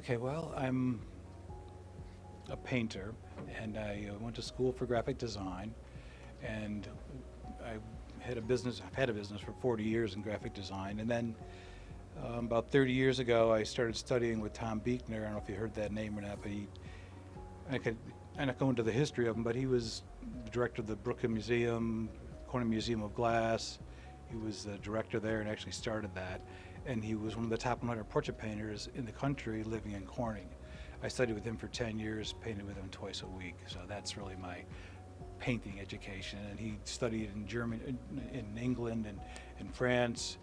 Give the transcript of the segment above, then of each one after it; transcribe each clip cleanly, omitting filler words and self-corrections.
Okay, well, I'm a painter, and I went to school for graphic design, and I I've had a business for 40 years in graphic design, and then about 30 years ago, I started studying with Tom Buechner. I don't know if you heard that name or not, but I'm not go into the history of him, but he was the director of the Brooklyn Museum, Corning Museum of Glass. He was the director there and actually started that. And he was one of the top 100 portrait painters in the country living in Corning. I studied with him for 10 years, painted with him twice a week. So that's really my painting education. And he studied in Germany, in England, and in France,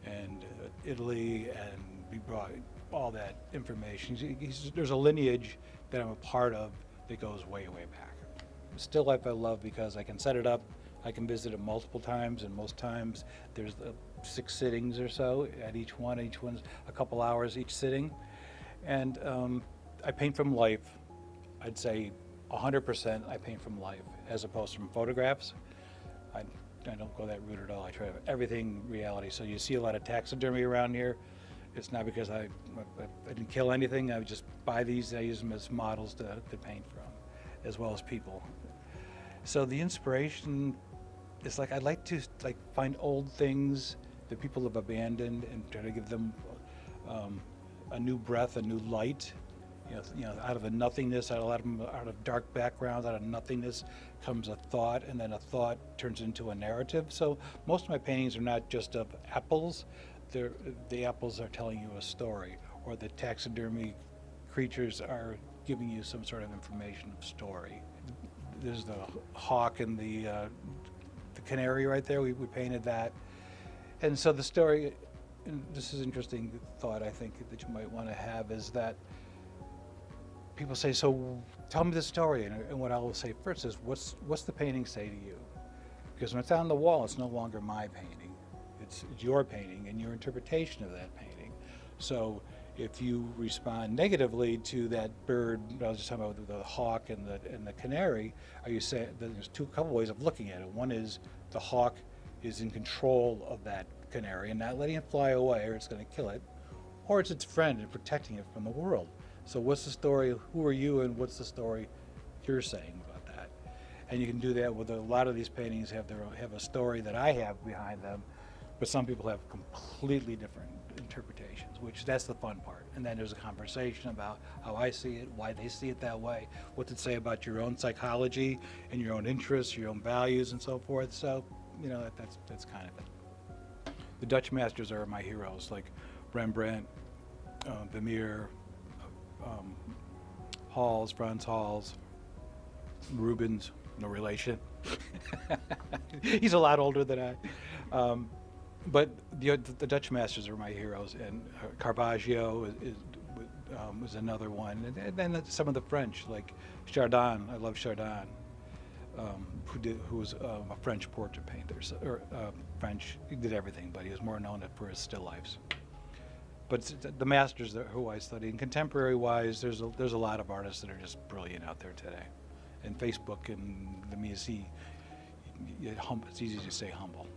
and Italy, and we brought all that information. There's a lineage that I'm a part of that goes way, way back. Still life I love because I can set it up, I can visit it multiple times, and most times there's 6 sittings or so at each one. Each one's a couple hours each sitting. And I paint from life. I'd say 100% I paint from life as opposed from photographs. I don't go that route at all. I try to have everything reality. So you see a lot of taxidermy around here. It's not because I didn't kill anything. I would just buy these and I use them as models to paint from, as well as people. So the inspiration is like, I'd like to find old things that people have abandoned and try to give them a new breath, a new light. Out of the nothingness, out of dark backgrounds, out of nothingness comes a thought, and then a thought turns into a narrative. So most of my paintings are not just of apples. The apples are telling you a story, or the taxidermy creatures are giving you some sort of information of story. There's the hawk and the canary right there. We painted that. And so the story, and this is an interesting thought I think that you might want to have, is that people say, so tell me the story. And what I will say first is, what's the painting say to you? Because when it's on the wall, it's no longer my painting. It's your painting and your interpretation of that painting. So if you respond negatively to that bird, I was just talking about the hawk and the canary, are you saying there's a couple ways of looking at it. One is the hawk is in control of that canary and not letting it fly away or it's going to kill it, or it's its friend and protecting it from the world. So what's the story, who are you, and what's the story you're saying about that? And you can do that with a lot of these paintings have a story that I have behind them, but some people have completely different interpretations, which that's the fun part. And then there's a conversation about how I see it, why they see it that way, what's it say about your own psychology and your own interests, your own values and so forth. So, that's kind of it. The Dutch masters are my heroes, like Rembrandt, Vermeer, Frans Hals, Rubens, no relation. He's a lot older than I. But the Dutch masters are my heroes, and Caravaggio was another one. And then some of the French, like Chardin. I love Chardin, who was a French portrait painter, French. He did everything, but he was more known for his still lifes. But the masters who I study, and contemporary-wise, there's a lot of artists that are just brilliant out there today. And Facebook and the music, it's easy to say humble.